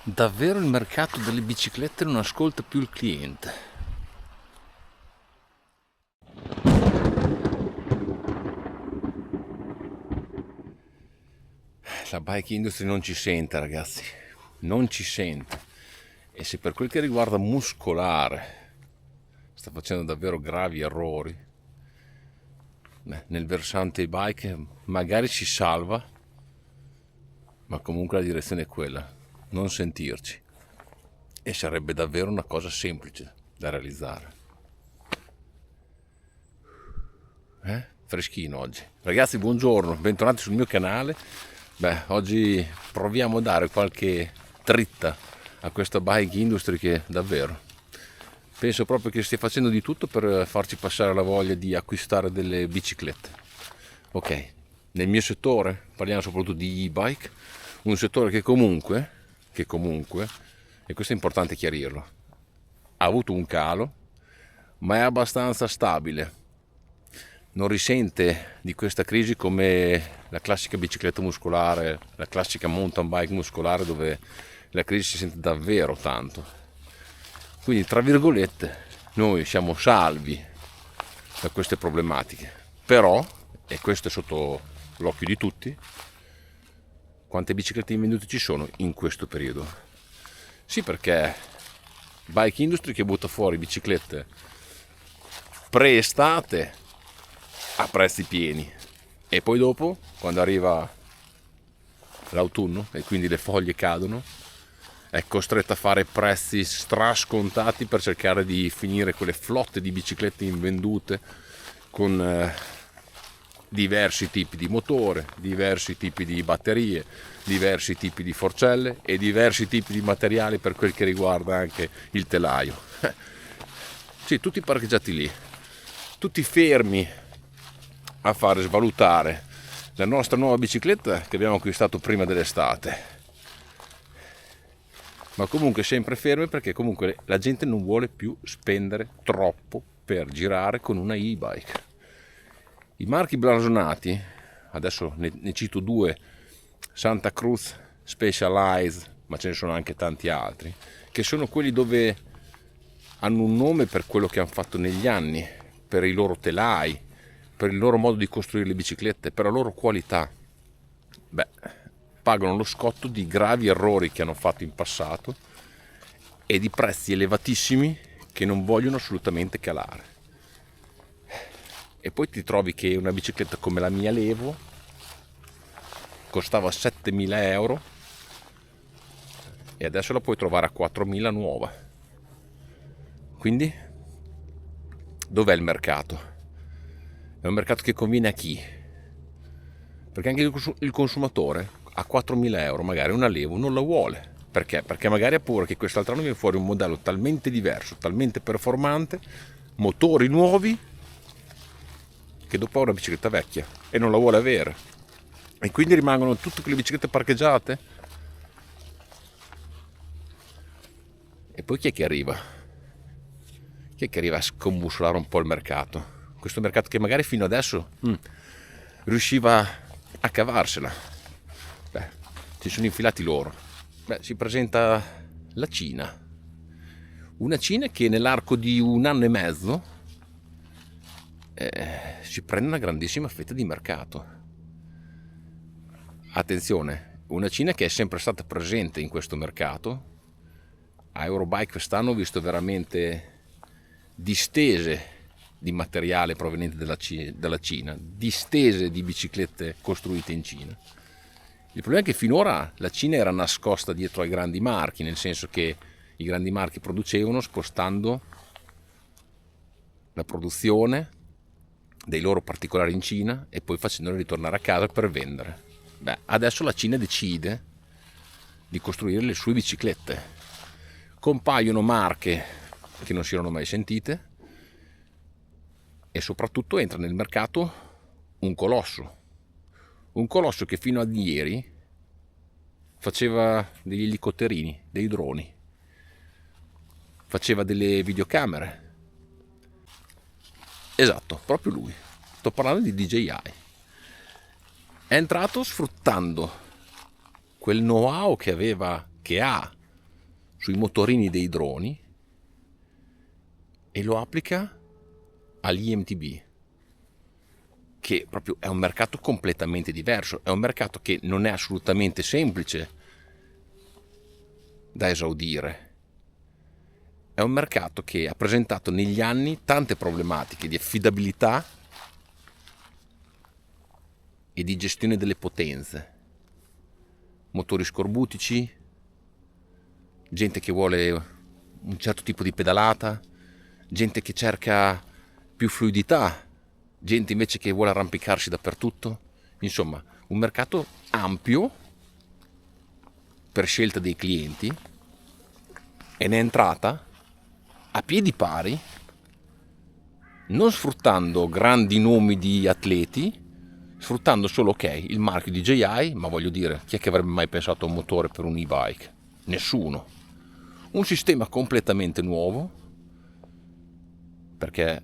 Davvero il mercato delle biciclette non ascolta più il cliente. La bike industry non ci sente, ragazzi, non ci sente. E se per quel che riguarda muscolare sta facendo davvero gravi errori, nel versante bike magari ci salva, ma comunque la direzione è quella, non sentirci. E sarebbe davvero una cosa semplice da realizzare. Freschino oggi. Ragazzi, buongiorno, bentornati sul mio canale. Oggi proviamo a dare qualche dritta a questa bike industry che davvero penso proprio che stia facendo di tutto per farci passare la voglia di acquistare delle biciclette. Ok, nel mio settore parliamo soprattutto di e-bike, un settore che comunque, e questo è importante chiarirlo, ha avuto un calo, ma è abbastanza stabile. Non risente di questa crisi come la classica bicicletta muscolare, la classica mountain bike muscolare, dove la crisi si sente davvero tanto. Quindi, tra virgolette, noi siamo salvi da queste problematiche. Però, e questo è sotto l'occhio di tutti, quante biciclette invendute ci sono in questo periodo? Sì, perché bike industry che butta fuori biciclette pre-estate a prezzi pieni, e poi dopo, quando arriva l'autunno e quindi le foglie cadono, è costretta a fare prezzi strascontati per cercare di finire quelle flotte di biciclette invendute con diversi tipi di motore, diversi tipi di batterie, diversi tipi di forcelle e diversi tipi di materiali per quel che riguarda anche il telaio. Sì, tutti parcheggiati lì, tutti fermi a fare svalutare la nostra nuova bicicletta che abbiamo acquistato prima dell'estate, ma comunque sempre ferme, perché comunque la gente non vuole più spendere troppo per girare con una e-bike. I marchi blasonati, adesso ne cito due: Santa Cruz, Specialized, ma ce ne sono anche tanti altri, che sono quelli dove hanno un nome per quello che hanno fatto negli anni, per i loro telai, per il loro modo di costruire le biciclette, per la loro qualità. Pagano lo scotto di gravi errori che hanno fatto in passato e di prezzi elevatissimi che non vogliono assolutamente calare. E poi ti trovi che una bicicletta come la mia Levo costava 7.000 euro e adesso la puoi trovare a 4.000 nuova. Quindi dov'è il mercato? È un mercato che conviene a chi? Perché anche il consumatore a 4.000 euro magari una Levo non la vuole. Perché? Perché magari ha paura che quest'altro anno viene fuori un modello talmente diverso, talmente performante, motori nuovi, che dopo ha una bicicletta vecchia e non la vuole avere. E quindi rimangono tutte quelle biciclette parcheggiate. E poi chi è che arriva? Chi è che arriva a scombussolare un po' il mercato? Questo mercato che magari fino adesso riusciva a cavarsela. Si sono infilati loro. Si presenta la Cina. Una Cina che nell'arco di un anno e mezzo si prende una grandissima fetta di mercato. Attenzione, una Cina che è sempre stata presente in questo mercato. A Eurobike quest'anno ho visto veramente distese di materiale proveniente dalla Cina, distese di biciclette costruite in Cina. Il problema è che finora la Cina era nascosta dietro ai grandi marchi, nel senso che i grandi marchi producevano spostando la produzione dei loro particolari in Cina e poi facendoli ritornare a casa per vendere. Adesso la Cina decide di costruire le sue biciclette. Compaiono marche che non si erano mai sentite e soprattutto entra nel mercato un colosso che fino a ieri faceva degli elicotterini, dei droni, faceva delle videocamere. Esatto, proprio lui. Sto parlando di DJI. È entrato sfruttando quel know-how che ha sui motorini dei droni e lo applica agli IMTB, che proprio è un mercato completamente diverso, è un mercato che non è assolutamente semplice da esaudire. È un mercato che ha presentato negli anni tante problematiche di affidabilità e di gestione delle potenze, motori scorbutici, gente che vuole un certo tipo di pedalata, gente che cerca più fluidità, gente invece che vuole arrampicarsi dappertutto. Insomma, un mercato ampio per scelta dei clienti, e ne è entrata a piedi pari, non sfruttando grandi nomi di atleti, sfruttando solo, ok, il marchio DJI, ma voglio dire, chi è che avrebbe mai pensato a un motore per un e-bike? Nessuno. Un sistema completamente nuovo, perché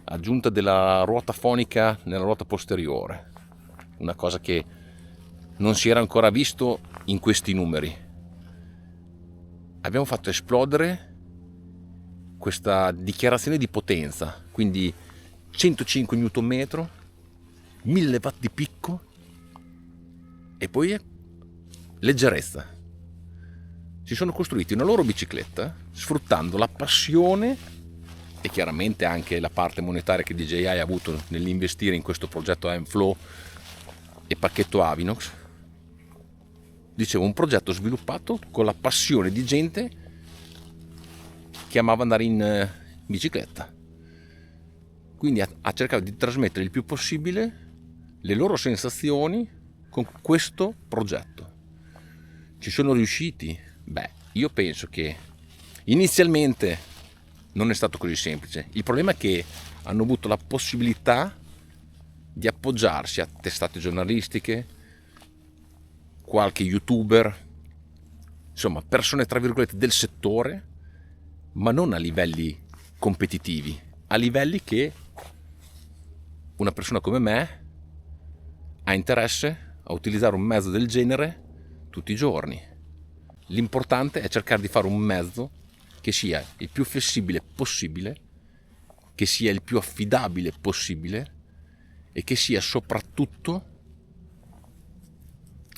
aggiunta della ruota fonica nella ruota posteriore, una cosa che non si era ancora visto in questi numeri. Abbiamo fatto esplodere questa dichiarazione di potenza, quindi 105 Nm, 1000 watt di picco e poi leggerezza. Si sono costruiti una loro bicicletta sfruttando la passione e chiaramente anche la parte monetaria che DJI ha avuto nell'investire in questo progetto Aimflow e pacchetto Avinox. Dicevo, un progetto sviluppato con la passione di gente che amava andare in bicicletta, quindi ha cercato di trasmettere il più possibile le loro sensazioni con questo progetto. Ci sono riusciti? Beh, io penso che inizialmente non è stato così semplice. Il problema è che hanno avuto la possibilità di appoggiarsi a testate giornalistiche, qualche youtuber, insomma persone tra virgolette del settore, ma non a livelli competitivi, a livelli che una persona come me ha interesse a utilizzare un mezzo del genere tutti i giorni. L'importante è cercare di fare un mezzo che sia il più flessibile possibile, che sia il più affidabile possibile e che sia soprattutto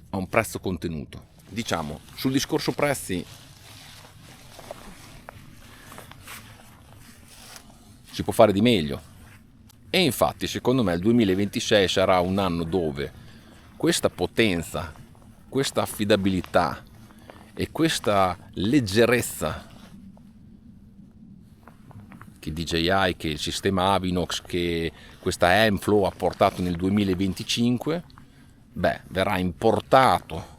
a un prezzo contenuto. Diciamo, sul discorso prezzi si può fare di meglio. E infatti secondo me il 2026 sarà un anno dove questa potenza, questa affidabilità e questa leggerezza che DJI, che il sistema Avinox, che questa Aimflow ha portato nel 2025, verrà importato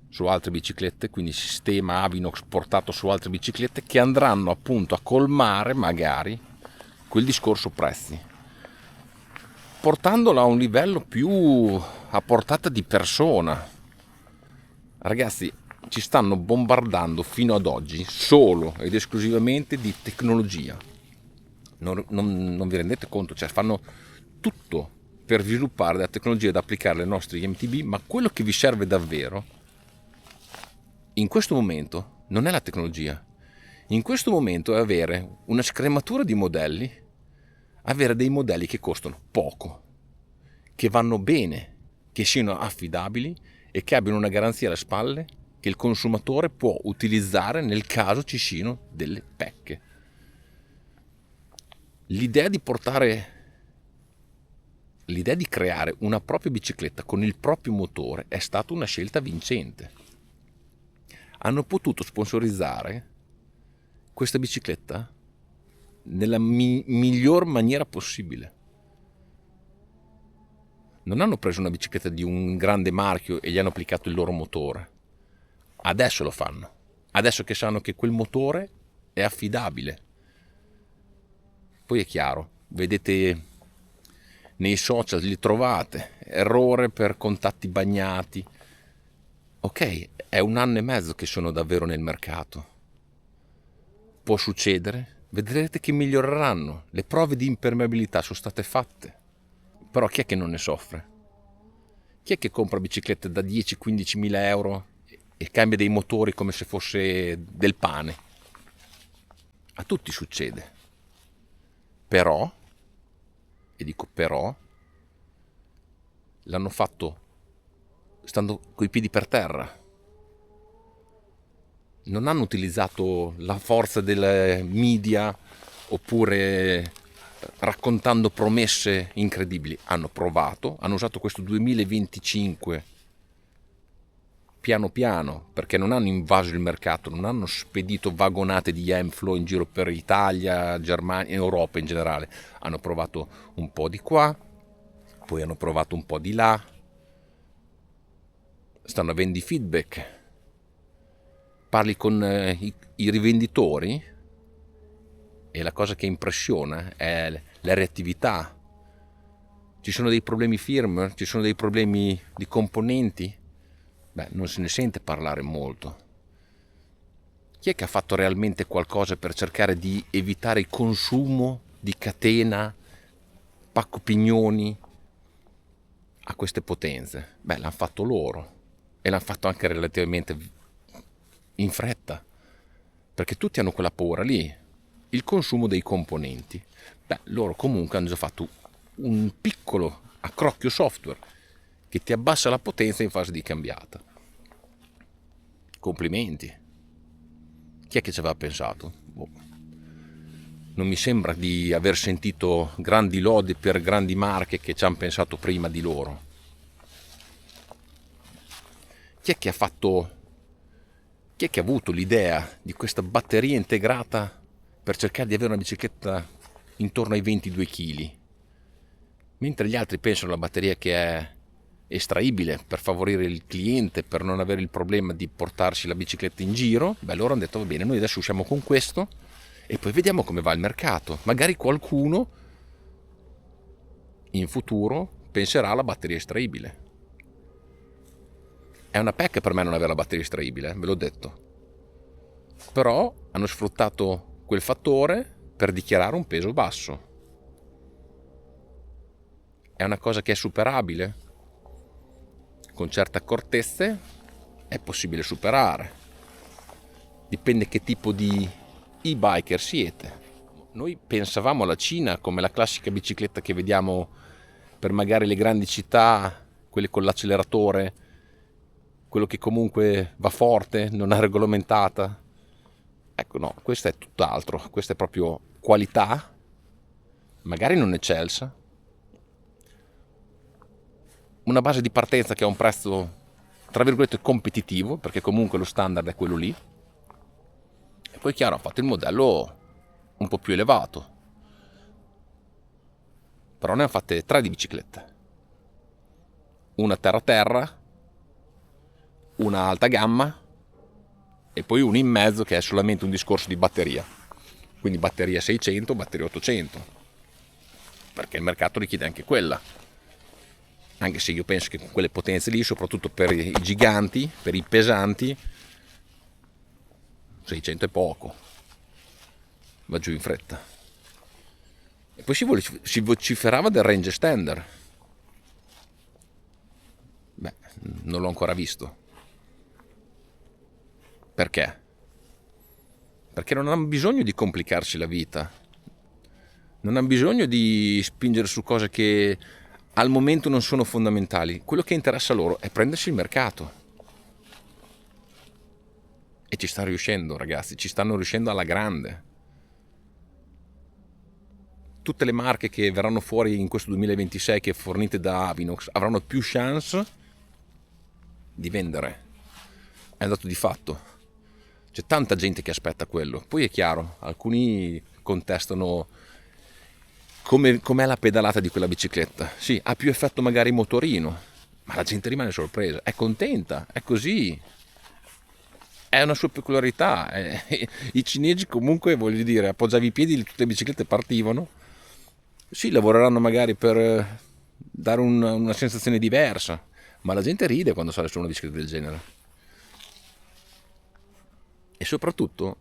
su altre biciclette, quindi il sistema Avinox portato su altre biciclette che andranno appunto a colmare magari quel discorso prezzi, portandola a un livello più a portata di persona. Ragazzi, ci stanno bombardando fino ad oggi solo ed esclusivamente di tecnologia. Non vi rendete conto? Cioè fanno tutto per sviluppare la tecnologia da applicare ai nostri IMTB, ma quello che vi serve davvero in questo momento non è la tecnologia. In questo momento è avere una scrematura di modelli, avere dei modelli che costano poco, che vanno bene, che siano affidabili e che abbiano una garanzia alle spalle che il consumatore può utilizzare nel caso ci siano delle pecche. L'idea di creare una propria bicicletta con il proprio motore è stata una scelta vincente. Hanno potuto sponsorizzare questa bicicletta nella miglior maniera possibile. Non hanno preso una bicicletta di un grande marchio e gli hanno applicato il loro motore. Adesso lo fanno. Adesso che sanno che quel motore è affidabile. Poi è chiaro, vedete nei social, li trovate, errore per contatti bagnati. Ok, è un anno e mezzo che sono davvero nel mercato. Può succedere, vedrete che miglioreranno. Le prove di impermeabilità sono state fatte. Però chi è che non ne soffre? Chi è che compra biciclette da 10-15 mila euro e cambia dei motori come se fosse del pane. A tutti succede. Però, e dico però, l'hanno fatto stando coi piedi per terra. Non hanno utilizzato la forza del media oppure raccontando promesse incredibili. Hanno provato, hanno usato questo 2025 piano piano, perché non hanno invaso il mercato, non hanno spedito vagonate di Aimflow in giro per Italia, Germania, Europa in generale. Hanno provato un po' di qua, poi hanno provato un po' di là, stanno avendo i feedback. Parli con i rivenditori e la cosa che impressiona è la reattività. Ci sono dei problemi firmware, ci sono dei problemi di componenti. Beh, non se ne sente parlare molto. Chi è che ha fatto realmente qualcosa per cercare di evitare il consumo di catena, pacco pignoni a queste potenze? Beh, l'hanno fatto loro e l'hanno fatto anche relativamente in fretta, perché tutti hanno quella paura lì, il consumo dei componenti. Beh, loro comunque hanno già fatto un piccolo accrocchio software che ti abbassa la potenza in fase di cambiata. Complimenti. Chi è che ci aveva pensato? Boh. Non mi sembra di aver sentito grandi lodi per grandi marche che ci hanno pensato prima di loro. Chi è che ha avuto l'idea di questa batteria integrata per cercare di avere una bicicletta intorno ai 22 kg? Mentre gli altri pensano alla batteria che è estraibile per favorire il cliente, per non avere il problema di portarsi la bicicletta in giro, beh, loro hanno detto va bene, noi adesso usciamo con questo e poi vediamo come va il mercato. Magari qualcuno in futuro penserà alla batteria estraibile. È una pecca per me non avere la batteria estraibile, ve l'ho detto. Però hanno sfruttato quel fattore per dichiarare un peso basso. È una cosa che è superabile? Con certe accortezze è possibile superare. Dipende che tipo di e-biker siete. Noi pensavamo alla Cina come la classica bicicletta che vediamo per magari le grandi città, quelle con l'acceleratore, quello che comunque va forte, non è regolamentata. Ecco, no, questa è tutt'altro, questa è proprio qualità, magari non eccelsa, una base di partenza che ha un prezzo tra virgolette competitivo, perché comunque lo standard è quello lì, e poi chiaro ha fatto il modello un po' più elevato, però ne ha fatte 3 di biciclette, una terra-terra, una alta gamma e poi una in mezzo che è solamente un discorso di batteria, quindi batteria 600, batteria 800, perché il mercato richiede anche quella. Anche se io penso che con quelle potenze lì, soprattutto per i giganti, per i pesanti, 600 è poco, va giù in fretta. E poi si vociferava del range extender. Beh, non l'ho ancora visto. Perché? Perché non hanno bisogno di complicarsi la vita, non hanno bisogno di spingere su cose che al momento non sono fondamentali. Quello che interessa a loro è prendersi il mercato. E ci stanno riuscendo, ragazzi, ci stanno riuscendo alla grande. Tutte le marche che verranno fuori in questo 2026 che fornite da Avinox avranno più chance di vendere. È un dato di fatto. C'è tanta gente che aspetta quello. Poi è chiaro, alcuni contestano com'è la pedalata di quella bicicletta. Sì, ha più effetto magari motorino, ma la gente rimane sorpresa, è contenta, è così. È una sua peculiarità. I cinesi comunque, voglio dire, appoggiavi i piedi, tutte le biciclette partivano. Sì, lavoreranno magari per dare una sensazione diversa, ma la gente ride quando sale su una bicicletta del genere. E soprattutto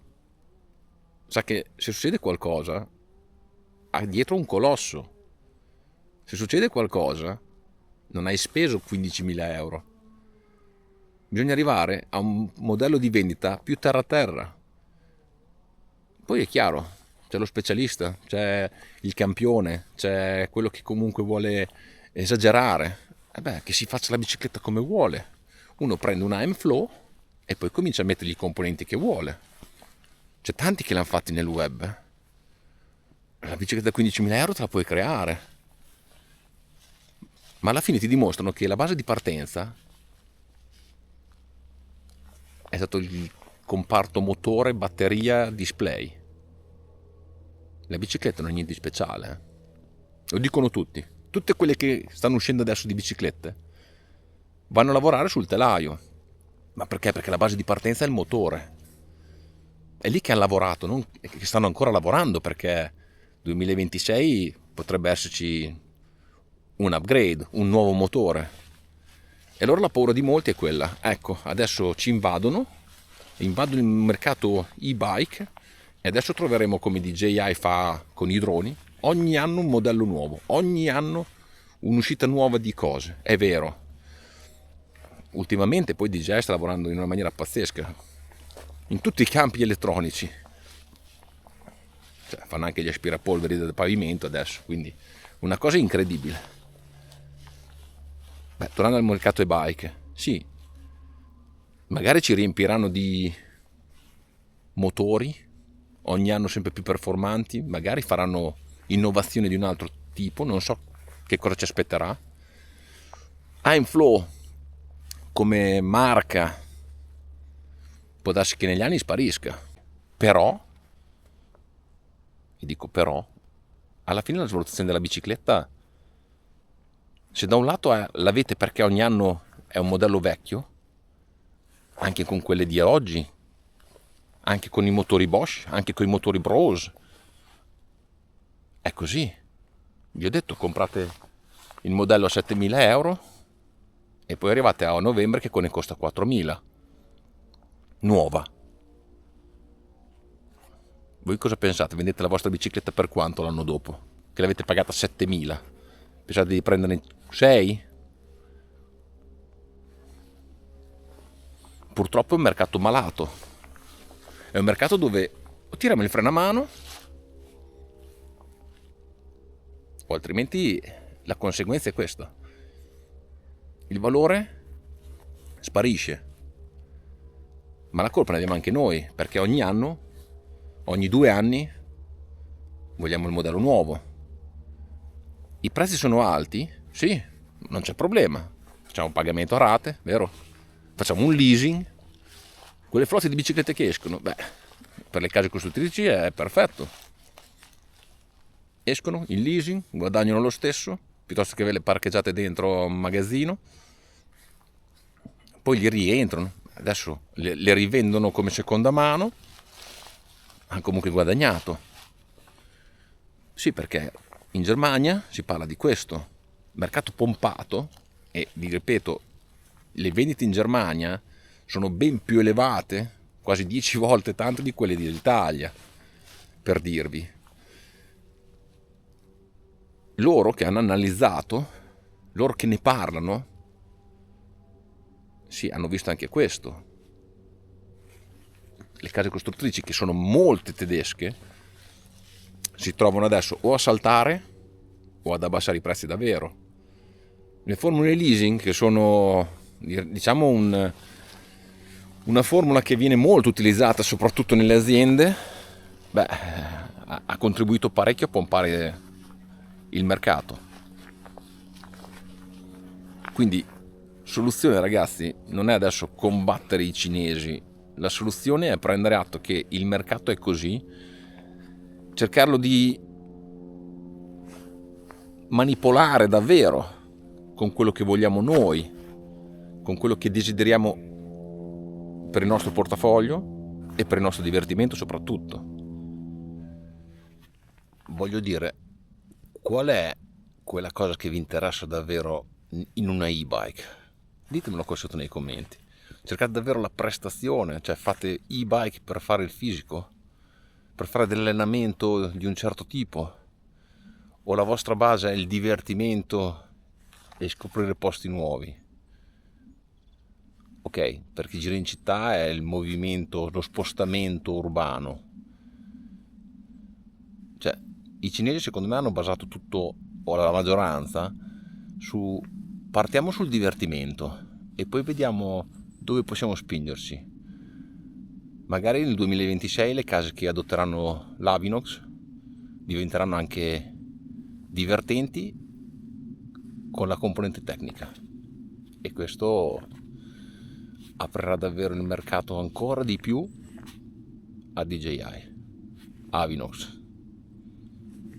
sa che se succede qualcosa ha dietro un colosso. Se succede qualcosa non hai speso 15.000 euro, Bisogna arrivare a un modello di vendita più terra a terra. Poi è chiaro, c'è lo specialista, c'è il campione, c'è quello che comunque vuole esagerare. Che si faccia la bicicletta come vuole. Uno prende una M-Flow e poi comincia a mettergli i componenti che vuole. C'è tanti che l'hanno fatti nel web. La bicicletta da 15.000 euro te la puoi creare. Ma alla fine ti dimostrano che la base di partenza è stato il comparto motore, batteria, display. La bicicletta non è niente di speciale. Lo dicono tutti. Tutte quelle che stanno uscendo adesso di biciclette vanno a lavorare sul telaio. Ma perché? Perché la base di partenza è il motore. È lì che hanno lavorato, non che stanno ancora lavorando, perché 2026 potrebbe esserci un upgrade, un nuovo motore. E allora la paura di molti è quella. Ecco, adesso ci invadono il mercato e-bike e adesso troveremo, come DJI fa con i droni, ogni anno un modello nuovo, ogni anno un'uscita nuova di cose. È vero. Ultimamente poi DJI sta lavorando in una maniera pazzesca in tutti i campi elettronici. Cioè, fanno anche gli aspirapolveri del pavimento adesso, quindi una cosa incredibile. Tornando al mercato e-bike, sì, magari ci riempiranno di motori ogni anno sempre più performanti, magari faranno innovazioni di un altro tipo, non so che cosa ci aspetterà. Flow come marca può darsi che negli anni sparisca, però, e dico però, alla fine la svalutazione della bicicletta, se da un lato l'avete perché ogni anno è un modello vecchio, anche con quelle di oggi, anche con i motori Bosch, anche con i motori Brose, è così. Vi ho detto, comprate il modello a 7.000 euro e poi arrivate a novembre che ne costa 4.000, nuova. Voi cosa pensate? Vendete la vostra bicicletta per quanto l'anno dopo? Che l'avete pagata 7.000? Pensate di prenderne 6? Purtroppo è un mercato malato. È un mercato dove o tiriamo il freno a mano o altrimenti la conseguenza è questa. Il valore sparisce. Ma la colpa ne abbiamo anche noi, perché ogni anno, ogni 2 anni, vogliamo il modello nuovo. I prezzi sono alti? Sì, non c'è problema. Facciamo un pagamento a rate, vero? Facciamo un leasing. Quelle flotte di biciclette che escono, per le case costruttrici è perfetto. Escono in leasing, guadagnano lo stesso, piuttosto che averle parcheggiate dentro un magazzino. Poi gli rientrano. Adesso le rivendono come seconda mano, hanno comunque guadagnato. Sì, perché in Germania si parla di questo, mercato pompato, e vi ripeto, le vendite in Germania sono ben più elevate, quasi 10 volte tanto di quelle dell'Italia, per dirvi. Loro che hanno analizzato, loro che ne parlano, sì, hanno visto anche questo. Le case costruttrici, che sono molte tedesche, si trovano adesso o a saltare o ad abbassare i prezzi davvero. Le formule leasing, che sono, diciamo, una formula che viene molto utilizzata soprattutto nelle aziende, ha contribuito parecchio a pompare il mercato. Quindi soluzione, ragazzi, non è adesso combattere i cinesi, la soluzione è prendere atto che il mercato è così, cercarlo di manipolare davvero con quello che vogliamo noi, con quello che desideriamo per il nostro portafoglio e per il nostro divertimento soprattutto. Voglio dire, qual è quella cosa che vi interessa davvero in una e-bike? Ditemelo qua sotto nei commenti. Cercate davvero la prestazione, cioè fate e-bike per fare il fisico, per fare dell'allenamento di un certo tipo, o la vostra base è il divertimento e scoprire posti nuovi. Ok, ok, per chi gira in città è il movimento, lo spostamento urbano. Cioè, i cinesi secondo me hanno basato tutto, o la maggioranza, su partiamo sul divertimento e poi vediamo dove possiamo spingerci. Magari nel 2026 le case che adotteranno l'Avinox diventeranno anche divertenti con la componente tecnica, e questo aprirà davvero il mercato ancora di più a DJI. Avinox,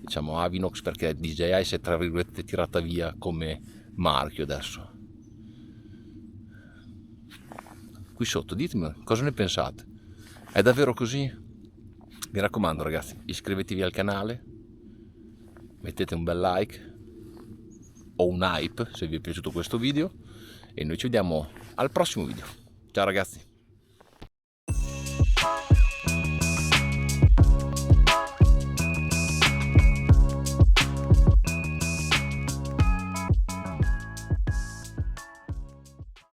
diciamo Avinox perché DJI si è tra virgolette tirata via come marchio adesso. Qui sotto ditemi cosa ne pensate, è davvero così? Mi raccomando ragazzi, iscrivetevi al canale, mettete un bel like o un hype se vi è piaciuto questo video, e noi ci vediamo al prossimo video. Ciao ragazzi!